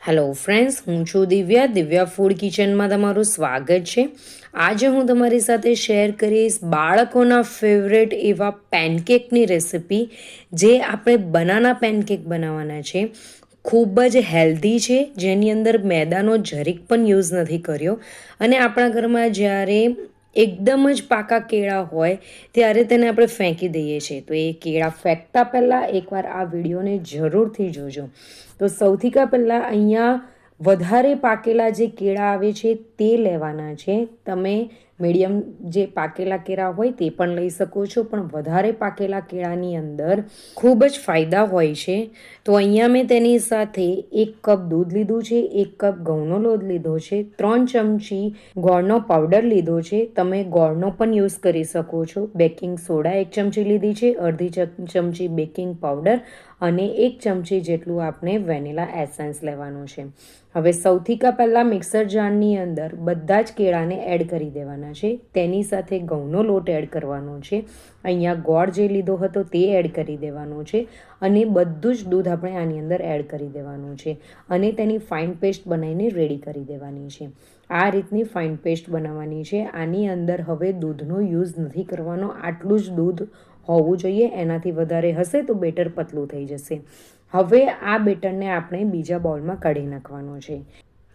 Hello friends, હું છું Divya food કિચનમાં તમારું સ્વાગત છે. આજે હું તમારી સાથે શેર કરીશ બાળકોના ફેવરેટ એવા પેનકેકની રેસિપી, જે આપણે બનાના પેનકેક બનાવવાના છે. ખૂબ જ હેલ્ધી છે, જેની અંદર મેદાનો જરીક પણ યુઝ નથી કર્યો. અને આપણા ઘરમાં જ્યારે એકદમ જ પાકા કેળા હોય ત્યારે તેને આપણે ફેંકી દઈએ છીએ, તો એ કેળા ફેંકતા પહેલાં એકવાર આ વિડીયોને જરૂરથી જોજો. તો સૌથી પહેલાં અહીંયા વધારે પાકેલા જે કેળા આવે છે તે લેવાના છે. તમે મીડિયમ જે પાકેલા કેળા હોય તે પણ લઈ શકો છો, પણ વધારે પાકેલા કેળાની અંદર ખૂબ જ ફાયદા હોય છે. તો અહીંયા મેં તેની સાથે 1 કપ દૂધ લીધું છે, 1 કપ ઘઉંનો લોટ લીધો છે, 3 ચમચી ગોળનો પાવડર લીધો છે. તમે ગોળનો પણ યુઝ કરી શકો છો. બેકિંગ સોડા 1 ચમચી લીધી છે, અડધી ચમચી બેકિંગ પાવડર અને 1 ચમચી જેટલું આપણે વેનીલા એસેન્સ લેવાનું છે. હવે સૌથી પહેલાં મિક્સર જારની અંદર બધા જ કેળાને એડ કરી દેવાના છે. તેની સાથે ઘઉંનો લોટ એડ કરવાનો છે. અહીંયા ગોળ જે લીધો હતો તે એડ કરી દેવાનો છે અને બધું જ દૂધ આપણે આની અંદર એડ કરી દેવાનું છે અને તેની ફાઇન પેસ્ટ બનાવીને રેડી કરી દેવાની છે. આ રીતની ફાઇન પેસ્ટ બનાવવાની છે. આની અંદર હવે દૂધનો યુઝ નથી કરવાનો, આટલું જ દૂધ હોવું જોઈએ. એનાથી વધારે હશે તો બેટર પતલું થઈ જશે. હવે આ બેટરને આપણે બીજા બાઉલમાં કાઢી નાખવાનો છે.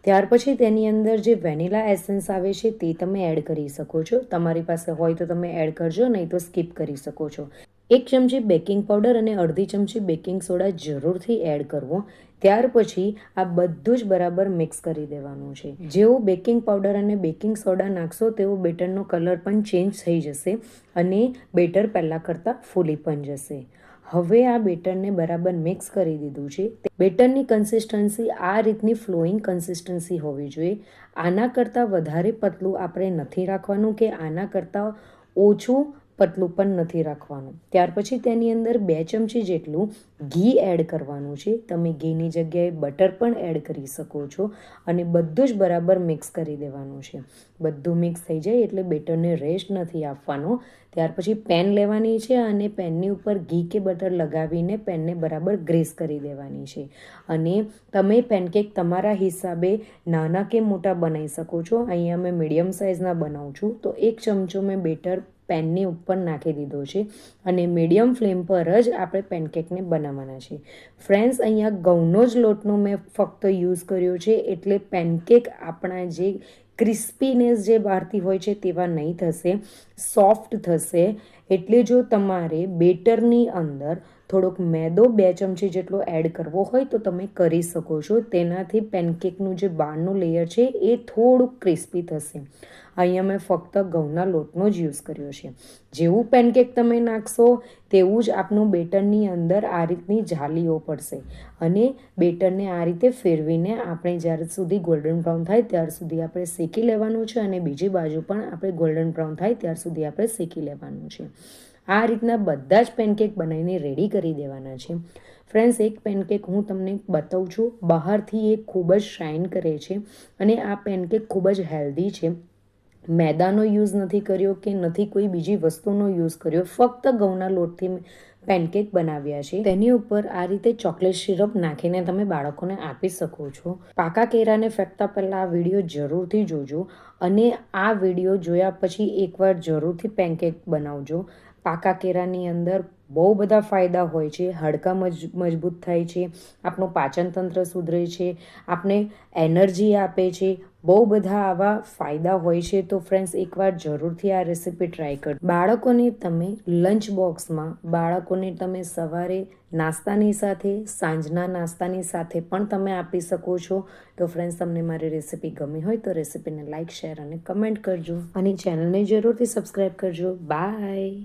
ત્યાર પછી તેની અંદર જે વેનીલા એસેન્સ આવે છે તે તમે એડ કરી શકો છો. તમારી પાસે હોય તો તમે એડ કરજો, નહીં તો સ્કીપ કરી શકો છો. 1 ચમચી બેકિંગ પાવડર અને અડધી ચમચી બેકિંગ સોડા જરૂરથી એડ કરવો. ત્યાર પછી આ બધું જ બરાબર મિક્સ કરી દેવાનું છે. જેવું બેકિંગ પાવડર અને બેકિંગ સોડા નાખશો તેવો બેટરનો કલર પણ ચેન્જ થઈ જશે અને બેટર પહેલાં કરતાં ફૂલી પણ જશે. હવે આ બેટરને બરાબર મિક્સ કરી દીધું છે. બેટરની કન્સિસ્ટન્સી આ રીતની ફ્લોઈંગ કન્સિસ્ટન્સી હોવી જોઈએ. આના કરતાં વધારે પતલું આપણે નથી રાખવાનું કે આના કરતાં ઓછું પતલું પણ નથી રાખવાનું. ત્યાર પછી તેની અંદર 2 ચમચી જેટલું ઘી એડ કરવાનું છે. તમે ઘીની જગ્યાએ બટર પણ એડ કરી શકો છો અને બધું જ બરાબર મિક્સ કરી દેવાનું છે. બધું મિક્સ થઈ જાય એટલે બેટરને રેસ્ટ નથી આપવાનો. ત્યાર પછી પેન લેવાની છે અને પેનની ઉપર ઘી કે બટર લગાવીને પેનને બરાબર ગ્રીસ કરી દેવાની છે. અને તમે પેનકેક તમારા હિસાબે નાના કે મોટા બનાવી શકો છો. અહીંયા મેં મીડિયમ સાઇઝના બનાવું છું, તો 1 ચમચો મેં બેટર પેનની ઉપર નાખી દીધો છે અને મીડિયમ ફ્લેમ પર જ આપણે પેનકેકને બનાવવાના છે. ફ્રેન્ડ્સ, અહીંયા ઘઉંનો જ લોટનો મેં ફક્ત યુઝ કર્યો છે, એટલે પેનકેક આપણા જે ક્રિસ્પીનેસ જે બહારથી હોય છે તેવા નહીં થશે, સોફ્ટ થશે. એટલે જો તમારે બેટરની અંદર થોડોક મેદો 2 ચમચી જેટલો એડ કરવો હોય તો તમે કરી શકો છો. તેનાથી પેનકેકનું જે બહારનું લેયર છે એ થોડુંક ક્રિસ્પી થશે. અહીંયા મેં ફક્ત ઘઉંના લોટનો જ યુઝ કર્યો છે. જેવું પેનકેક તમે નાખશો તેવું જ આપનું બેટરની અંદર આ રીતની જાલીઓ પડશે અને બેટરને આ રીતે ફેરવીને આપણે જ્યાર સુધી ગોલ્ડન બ્રાઉન થાય ત્યાર સુધી આપણે શેકી લેવાનું છે અને બીજી બાજુ પણ આપણે ગોલ્ડન બ્રાઉન થાય ત્યાર સુધી આપણે શેકી લેવાનું છે. આ રીતના બધા જ પેનકેક બનાવીને રેડી કરી દેવાના છે. ફ્રેન્ડ્સ, એક પેનકેક હું તમને બતાવું છું. બહારથી એ ખૂબ જ શાઇન કરે છે અને આ પેનકેક ખૂબ જ હેલ્ધી છે. મેદાનો યુઝ નથી કર્યો કે નથી કોઈ બીજી વસ્તુનો યુઝ કર્યો, ફક્ત ઘઉંના લોટથી પેનકેક બનાવ્યા છે. તેની ઉપર આ રીતે ચોકલેટ સિરપ નાખીને તમે બાળકોને આપી શકો છો. પાકા કેળાને ફેંકતા પહેલાં આ વિડીયો જરૂરથી જોજો અને આ વિડીયો જોયા પછી એકવાર જરૂરથી પેનકેક બનાવજો. પાકા કેળાની અંદર બહુ બધા ફાયદા હોય છે. હાડકાં મજબૂત થાય છે, આપણું પાચનતંત્ર સુધરે છે, આપણે એનર્જી આપે છે. બહુ બધા આવા ફાયદા હોય છે. તો ફ્રેન્ડ્સ, એકવાર જરૂરથી આ રેસીપી ટ્રાય કરજો. બાળકોને તમે લંચ બોક્સમાં, બાળકોને તમે સવારે નાસ્તાની સાથે, સાંજના નાસ્તાની સાથે પણ તમે આપી શકો છો. તો ફ્રેન્ડ્સ, તમને મારી રેસીપી ગમી હોય તો રેસીપીને લાઇક, શેર અને કમેન્ટ કરજો અને ચેનલને જરૂરથી સબસ્ક્રાઈબ કરજો. બાય.